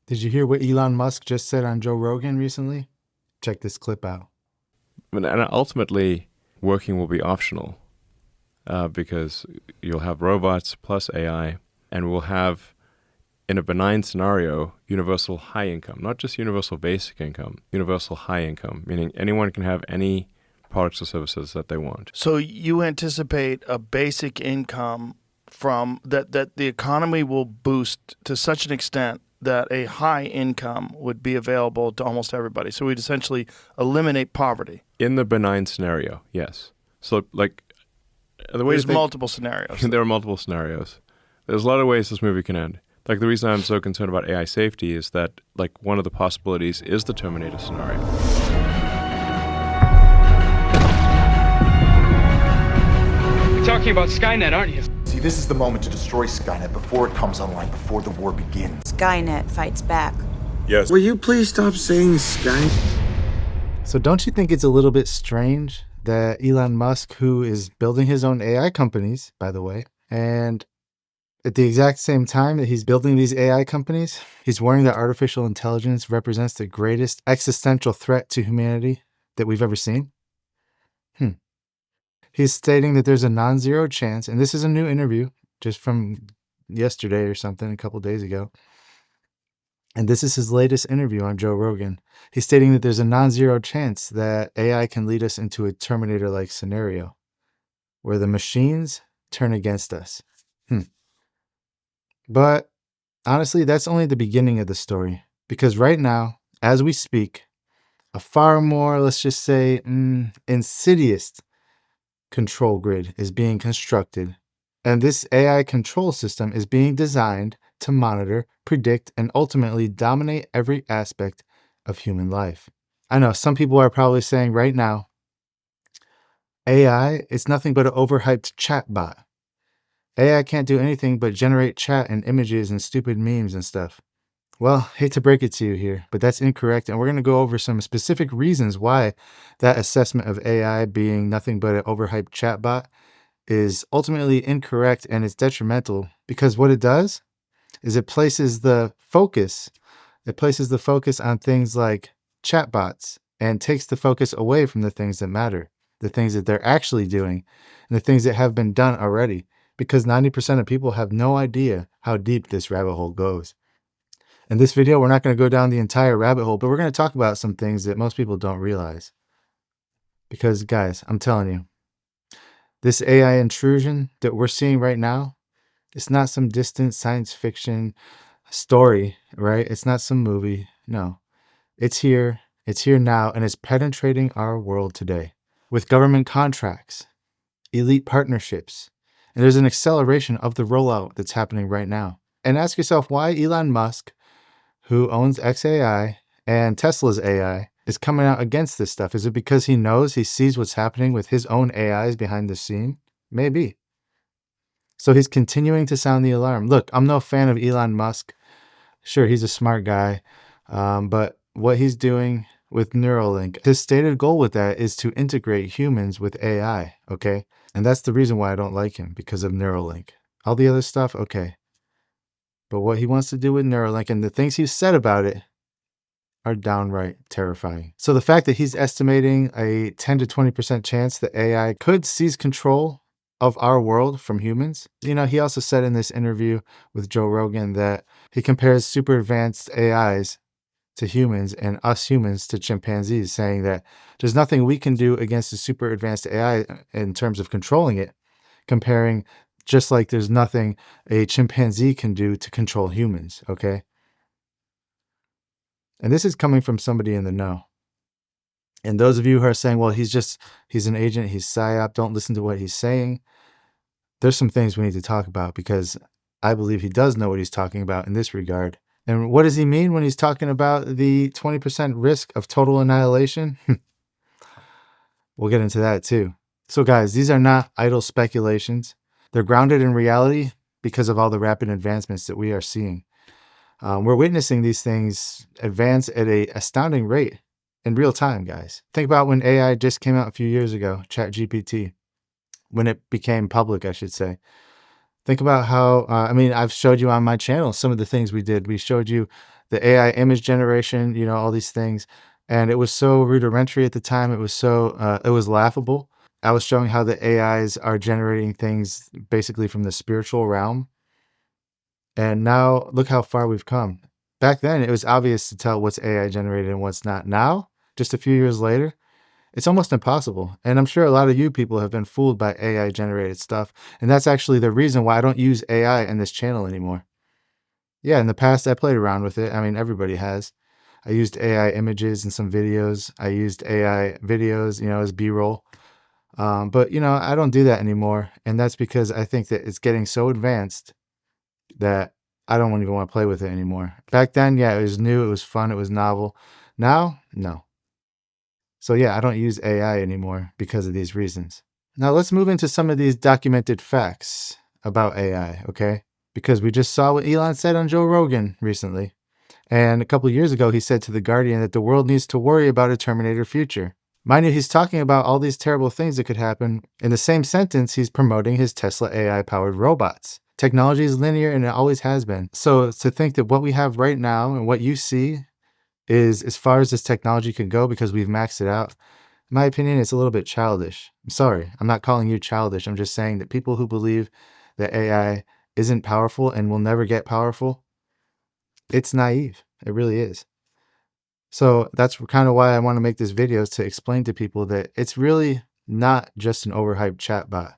Did you hear what Elon Musk just said on Joe Rogan recently? Check this clip out. And ultimately, working will be optional because you'll have robots plus AI, and we'll have, in a benign scenario, universal high income, not just universal basic income, universal high income, meaning anyone can have any products or services that they want. So you anticipate a basic income from that the economy will boost to such an extent that a high income would be available to almost everybody. So we'd essentially eliminate poverty. In the benign scenario, yes. So, like, the way There's multiple scenarios. There are multiple scenarios. There's a lot of ways this movie can end. Like, the reason I'm so concerned about AI safety is that, like, one of the possibilities is the Terminator scenario. You're talking about Skynet, aren't you? See, this is the moment to destroy Skynet before it comes online, before the war begins. Skynet fights back. Yes. Will you please stop saying Sky? So don't you think it's a little bit strange that Elon Musk, who is building his own AI companies, by the way, and at the exact same time that he's building these AI companies, he's warning that artificial intelligence represents the greatest existential threat to humanity that we've ever seen? He's stating that there's a non-zero chance, and this is a new interview just from yesterday or something, a couple days ago. And this is his latest interview on Joe Rogan. He's stating that there's a non-zero chance that AI can lead us into a Terminator-like scenario where the machines turn against us. But honestly, that's only the beginning of the story, because right now, as we speak, a far more, let's just say, insidious control grid is being constructed, and this AI control system is being designed to monitor, predict, and ultimately dominate every aspect of human life. I know some people are probably saying right now, AI is nothing but an overhyped chatbot. AI can't do anything but generate chat and images and stupid memes and stuff. Well, hate to break it to you here, but that's incorrect, and we're going to go over some specific reasons why that assessment of AI being nothing but an overhyped chatbot is ultimately incorrect, and it's detrimental, because what it does is it places the focus on things like chatbots and takes the focus away from the things that matter, the things that they're actually doing, and the things that have been done already, because 90% of people have no idea how deep this rabbit hole goes. In this video, we're not going to go down the entire rabbit hole, but we're going to talk about some things that most people don't realize. Because, guys, I'm telling you, this AI intrusion that we're seeing right now, it's not some distant science fiction story, right? It's not some movie. No, it's here now, and it's penetrating our world today with government contracts, elite partnerships, and there's an acceleration of the rollout that's happening right now. And ask yourself why Elon Musk, who owns XAI and Tesla's AI, is coming out against this stuff. Is it because he sees what's happening with his own AIs behind the scene? Maybe. So he's continuing to sound the alarm. Look, I'm no fan of Elon Musk. Sure, he's a smart guy, but what he's doing with Neuralink, his stated goal with that is to integrate humans with AI, okay? And that's the reason why I don't like him, because of Neuralink. All the other stuff, okay. But what he wants to do with Neuralink and the things he's said about it are downright terrifying. So the fact that he's estimating a 10 to 20% chance that AI could seize control of our world from humans. He also said in this interview with Joe Rogan that he compares super advanced AIs to humans and us humans to chimpanzees, saying that there's nothing we can do against a super advanced AI in terms of controlling it, comparing just like there's nothing a chimpanzee can do to control humans, okay? And this is coming from somebody in the know. And those of you who are saying, well, he's an agent, he's PSYOP, don't listen to what he's saying. There's some things we need to talk about, because I believe he does know what he's talking about in this regard. And what does he mean when he's talking about the 20% risk of total annihilation? We'll get into that too. So guys, these are not idle speculations. They're grounded in reality because of all the rapid advancements that we are seeing. We're witnessing these things advance at an astounding rate in real time, guys. Think about when AI just came out a few years ago, ChatGPT, when it became public, I should say. Think about how, I mean, I've showed you on my channel some of the things we did. We showed you the AI image generation, you know, all these things. And it was so rudimentary at the time. It was laughable. I was showing how the AIs are generating things basically from the spiritual realm. And now look how far we've come. Back then, it was obvious to tell what's AI generated and what's not. Now, just a few years later, it's almost impossible. And I'm sure a lot of you people have been fooled by AI generated stuff. And that's actually the reason why I don't use AI in this channel anymore. Yeah, in the past, I played around with it. I mean, everybody has. I used AI images in some videos. I used AI videos, you know, as B-roll. But, you know, I don't do that anymore. And that's because I think that it's getting so advanced that I don't even want to play with it anymore. Back then, yeah, it was new, it was fun, it was novel. Now, no. So yeah, I don't use AI anymore because of these reasons. Now let's move into some of these documented facts about AI, okay? Because we just saw what Elon said on Joe Rogan recently. And a couple of years ago, he said to The Guardian that the world needs to worry about a Terminator future. Mind you, he's talking about all these terrible things that could happen. In the same sentence, he's promoting his Tesla AI-powered robots. Technology is linear and it always has been. So to think that what we have right now and what you see is as far as this technology can go because we've maxed it out, in my opinion, it's a little bit childish. I'm sorry, I'm not calling you childish. I'm just saying that people who believe that AI isn't powerful and will never get powerful, it's naive. It really is. So that's kind of why I want to make this video, is to explain to people that it's really not just an overhyped chatbot.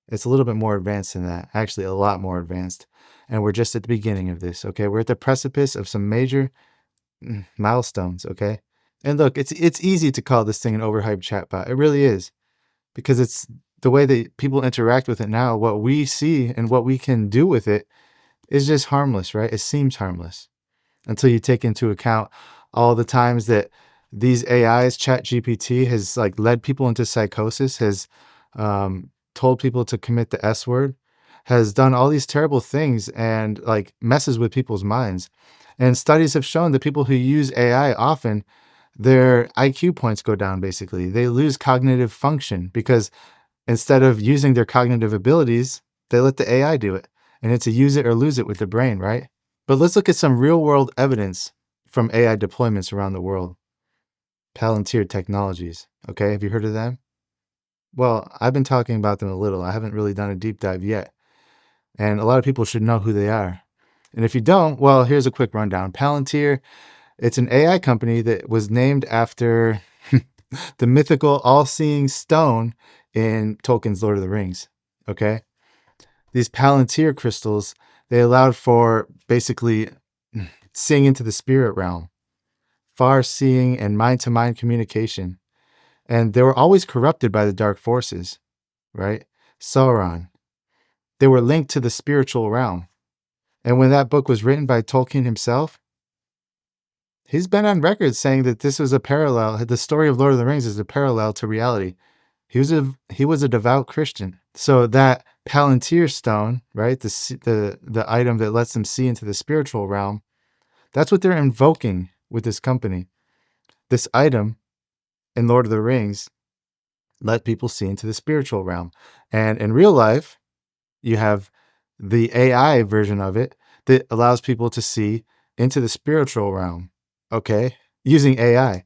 It's a little bit more advanced than that, actually a lot more advanced. And we're just at the beginning of this, okay? We're at the precipice of some major milestones, okay? And look, it's easy to call this thing an overhyped chatbot. It really is, because it's the way that people interact with it now. What we see and what we can do with it is just harmless, right? It seems harmless until you take into account all the times that these AIs, ChatGPT, has like led people into psychosis, has told people to commit the S word, has done all these terrible things and like messes with people's minds. And studies have shown that people who use AI often, their IQ points go down basically. They lose cognitive function because instead of using their cognitive abilities, they let the AI do it. And it's a use it or lose it with the brain, right? But let's look at some real world evidence from AI deployments around the world. Palantir Technologies. Okay, have you heard of them? Well, I've been talking about them a little. I haven't really done a deep dive yet. And a lot of people should know who they are. And if you don't, well, here's a quick rundown. Palantir, it's an AI company that was named after the mythical all-seeing stone in Tolkien's Lord of the Rings. Okay? These Palantir crystals, they allowed for basically seeing into the spirit realm, far seeing and mind-to-mind communication. And they were always corrupted by the dark forces, right? Sauron. They were linked to the spiritual realm. And when that book was written by Tolkien himself, he's been on record saying that this was a parallel. The story of Lord of the Rings is a parallel to reality. He was a devout Christian. So that Palantir stone, right, the item that lets them see into the spiritual realm, that's what they're invoking with this company. This item in Lord of the Rings let people see into the spiritual realm. And in real life, you have the AI version of it that allows people to see into the spiritual realm, okay, using AI.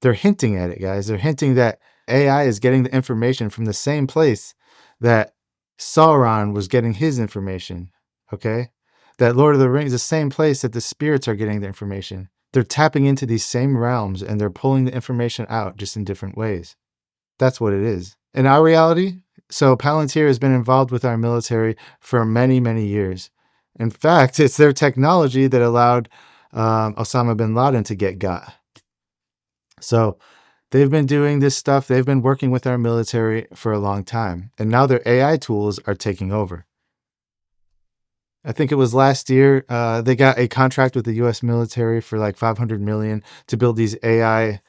They're hinting at it, guys. They're hinting that AI is getting the information from the same place that Sauron was getting his information, okay? That Lord of the Rings, the same place that the spirits are getting the information. They're tapping into these same realms and they're pulling the information out just in different ways. That's what it is. In our reality, so Palantir has been involved with our military for many, many years. In fact, it's their technology that allowed Osama bin Laden to get got. So they've been doing this stuff. They've been working with our military for a long time. And now their AI tools are taking over. I think it was last year, they got a contract with the U.S. military for like $500 million to build these AI,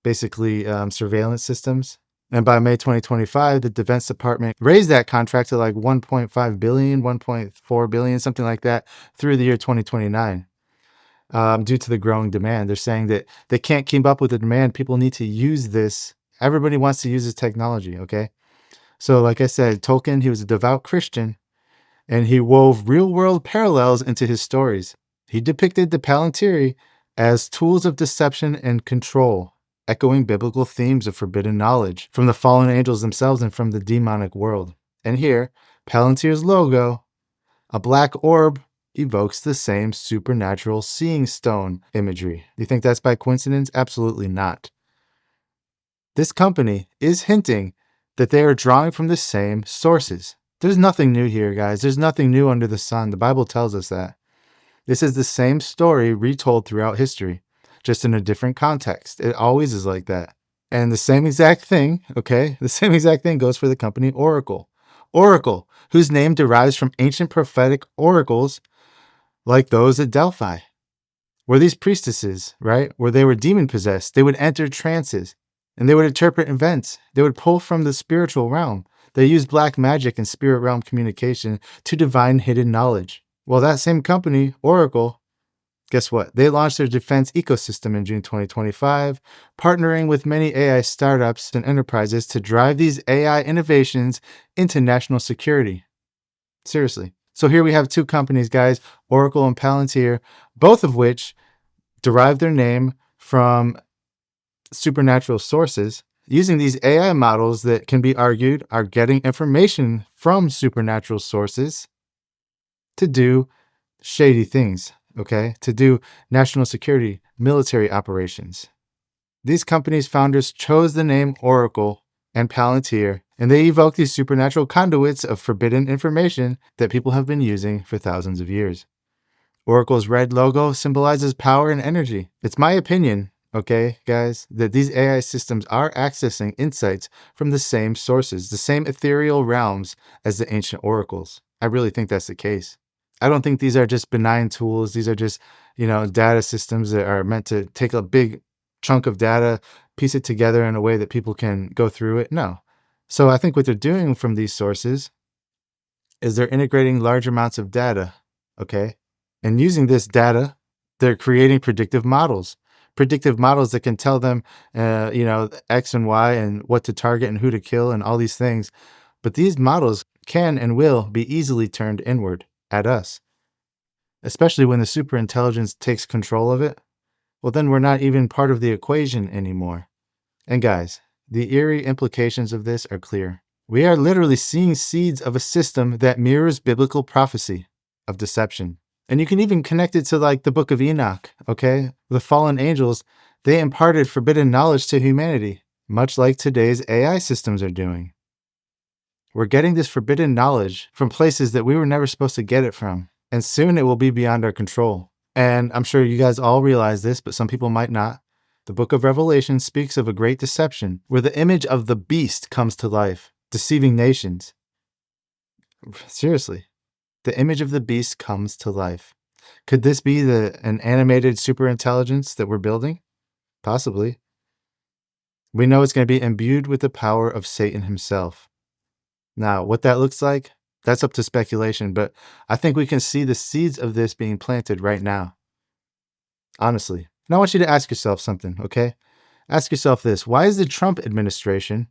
basically surveillance systems. And by May 2025, the Defense Department raised that contract to like 1.5 billion, 1.4 billion, something like that, through the year 2029. Due to the growing demand. They're saying that they can't keep up with the demand. People need to use this. Everybody wants to use this technology, okay? So, like I said, Tolkien, he was a devout Christian, and he wove real-world parallels into his stories. He depicted the Palantir as tools of deception and control, echoing biblical themes of forbidden knowledge from the fallen angels themselves and from the demonic world. And here, Palantir's logo, a black orb, evokes the same supernatural seeing stone imagery. Do you think that's by coincidence? Absolutely not. This company is hinting that they are drawing from the same sources. There's nothing new here, guys. There's nothing new under the sun. The Bible tells us that. This is the same story retold throughout history, just in a different context. It always is like that. And the same exact thing, okay? The same exact thing goes for the company Oracle. Oracle, whose name derives from ancient prophetic oracles like those at Delphi, were these priestesses, right? Where they were demon possessed. They would enter trances and they would interpret events. They would pull from the spiritual realm. They used black magic and spirit realm communication to divine hidden knowledge. Well, that same company, Oracle, guess what? They launched their defense ecosystem in June 2025, partnering with many AI startups and enterprises to drive these AI innovations into national security. Seriously. So here we have two companies, guys, Oracle and Palantir, both of which derive their name from supernatural sources, using these AI models that can be argued are getting information from supernatural sources to do shady things, okay? To do national security, military operations. These companies' founders chose the name Oracle and Palantir, and they evoke these supernatural conduits of forbidden information that people have been using for thousands of years. Oracle's red logo symbolizes power and energy. It's my opinion, okay, guys, that these AI systems are accessing insights from the same sources, the same ethereal realms as the ancient oracles. I really think that's the case. I don't think these are just benign tools. These are just, data systems that are meant to take a big chunk of data, piece it together in a way that people can go through it. No. So I think what they're doing from these sources is they're integrating large amounts of data, okay? And using this data, they're creating predictive models that can tell them, X and Y and what to target and who to kill and all these things. But these models can and will be easily turned inward at us, especially when the superintelligence takes control of it. Well, then we're not even part of the equation anymore. And guys, the eerie implications of this are clear. We are literally seeing seeds of a system that mirrors biblical prophecy of deception. And you can even connect it to like the Book of Enoch, okay? The fallen angels, they imparted forbidden knowledge to humanity, much like today's AI systems are doing. We're getting this forbidden knowledge from places that we were never supposed to get it from. And soon it will be beyond our control. And I'm sure you guys all realize this, but some people might not. The book of Revelation speaks of a great deception where the image of the beast comes to life, deceiving nations. Seriously, the image of the beast comes to life. Could this be an animated superintelligence that we're building? Possibly. We know it's going to be imbued with the power of Satan himself. Now, what that looks like, that's up to speculation, but I think we can see the seeds of this being planted right now. Honestly. And I want you to ask yourself something, okay? Ask yourself this. Why is the Trump administration,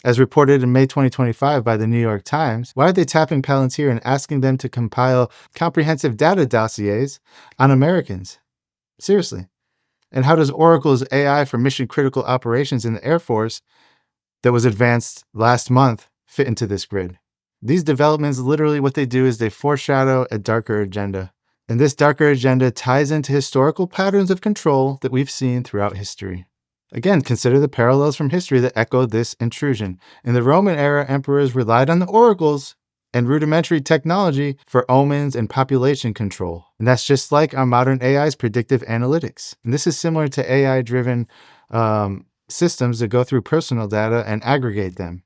as reported in May 2025 by the New York Times, why are they tapping Palantir and asking them to compile comprehensive data dossiers on Americans? Seriously. And how does Oracle's AI for mission-critical operations in the Air Force that was advanced last month fit into this grid? These developments, literally what they do is they foreshadow a darker agenda. And this darker agenda ties into historical patterns of control that we've seen throughout history. Again, consider the parallels from history that echo this intrusion. In the Roman era, emperors relied on the oracles and rudimentary technology for omens and population control. And that's just like our modern AI's predictive analytics. And this is similar to AI-driven systems that go through personal data and aggregate them.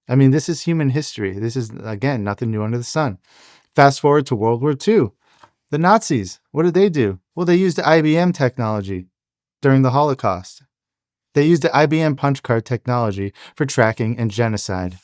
I mean, this is human history. This is, again, nothing new under the sun. Fast forward to World War II. The Nazis, what did they do? Well, they used IBM technology during the Holocaust. They used the IBM punch card technology for tracking and genocide.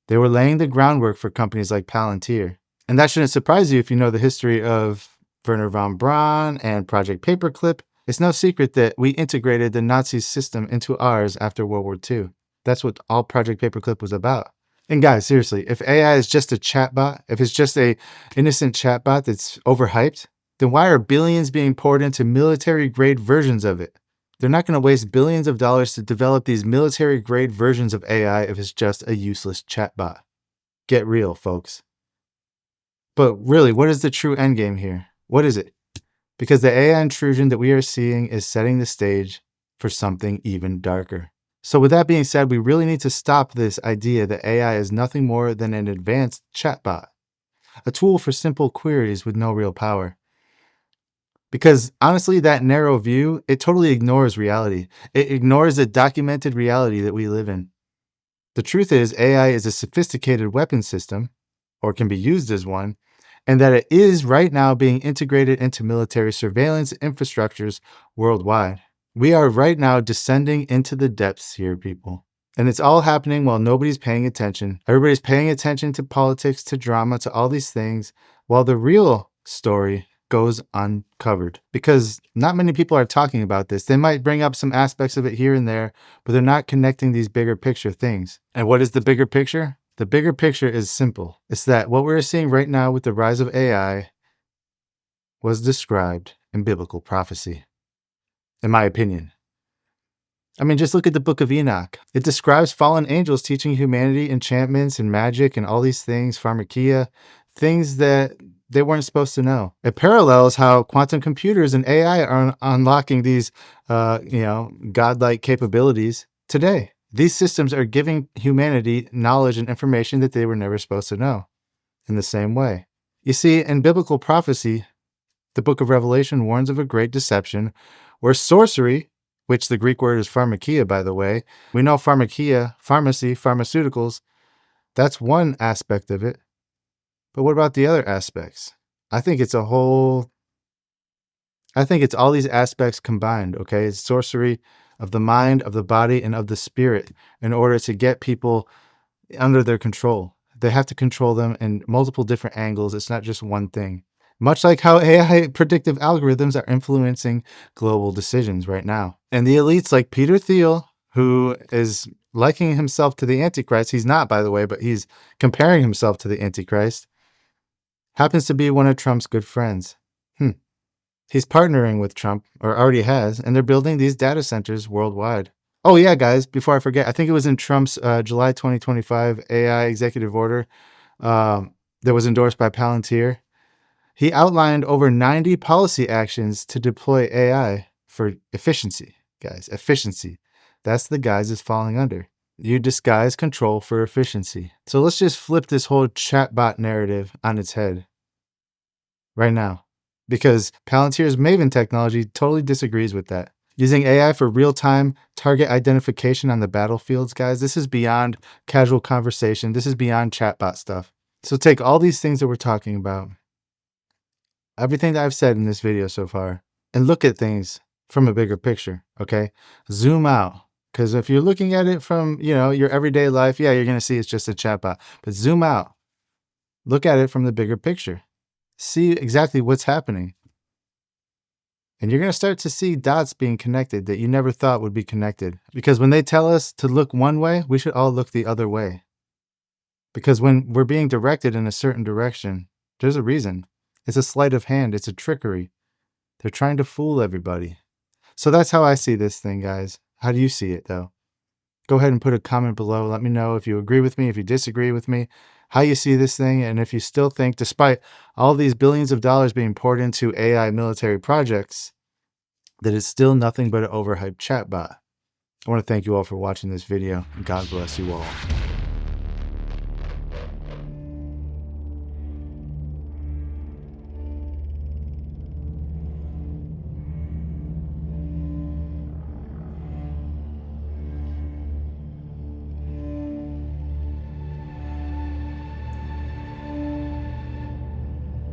They were laying the groundwork for companies like Palantir. And that shouldn't surprise you if you know the history of Werner von Braun and Project Paperclip. It's no secret that we integrated the Nazi system into ours after World War II. That's what all Project Paperclip was about. And guys, seriously, if AI is just a chatbot, if it's just a innocent chatbot that's overhyped, then why are billions being poured into military-grade versions of it? They're not going to waste billions of dollars to develop these military-grade versions of AI if it's just a useless chatbot. Get real, folks. But really, what is the true endgame here? What is it? Because the AI intrusion that we are seeing is setting the stage for something even darker. So with that being said, we really need to stop this idea that AI is nothing more than an advanced chatbot, a tool for simple queries with no real power. Because honestly, that narrow view, it totally ignores reality. It ignores the documented reality that we live in. The truth is, AI is a sophisticated weapon system, or can be used as one, and that it is right now being integrated into military surveillance infrastructures worldwide. We are right now descending into the depths here, people. And it's all happening while nobody's paying attention. Everybody's paying attention to politics, to drama, to all these things, while the real story goes uncovered. Because not many people are talking about this. They might bring up some aspects of it here and there, but they're not connecting these bigger picture things. And what is the bigger picture? The bigger picture is simple. It's that what we're seeing right now with the rise of AI was described in biblical prophecy, in my opinion. I mean, just look at the Book of Enoch. It describes fallen angels teaching humanity enchantments and magic and all these things, pharmakia, things that they weren't supposed to know. It parallels how quantum computers and AI are unlocking these, godlike capabilities today. These systems are giving humanity knowledge and information that they were never supposed to know in the same way. You see, in biblical prophecy, the book of Revelation warns of a great deception where sorcery, which the Greek word is pharmakia, by the way. We know pharmakia, pharmacy, pharmaceuticals. That's one aspect of it. But what about the other aspects? I think it's all these aspects combined, okay? It's sorcery of the mind, of the body, and of the spirit in order to get people under their control. They have to control them in multiple different angles. It's not just one thing. Much like how AI predictive algorithms are influencing global decisions right now. And the elites like Peter Thiel, who is likening himself to the Antichrist, he's not, by the way, but he's comparing himself to the Antichrist, happens to be one of Trump's good friends. He's partnering with Trump, or already has, and they're building these data centers worldwide. Oh yeah, guys, before I forget, I think it was in Trump's July 2025 AI executive order that was endorsed by Palantir. He outlined over 90 policy actions to deploy AI for efficiency, guys. Efficiency. That's the guise it's falling under. You disguise control for efficiency. So let's just flip this whole chatbot narrative on its head right now. Because Palantir's Maven technology totally disagrees with that. Using AI for real-time target identification on the battlefields, guys, this is beyond casual conversation. This is beyond chatbot stuff. So take all these things that we're talking about, everything that I've said in this video so far, and look at things from a bigger picture, okay? Zoom out. Because if you're looking at it from, your everyday life, yeah, you're going to see it's just a chatbot. But zoom out. Look at it from the bigger picture. See exactly what's happening. And you're going to start to see dots being connected that you never thought would be connected. Because when they tell us to look one way, we should all look the other way. Because when we're being directed in a certain direction, there's a reason. It's a sleight of hand. It's a trickery. They're trying to fool everybody. So that's how I see this thing, guys. How do you see it, though? Go ahead and put a comment below. Let me know if you agree with me, if you disagree with me, how you see this thing, and if you still think, despite all these billions of dollars being poured into AI military projects, that it's still nothing but an overhyped chatbot. I want to thank you all for watching this video, and God bless you all.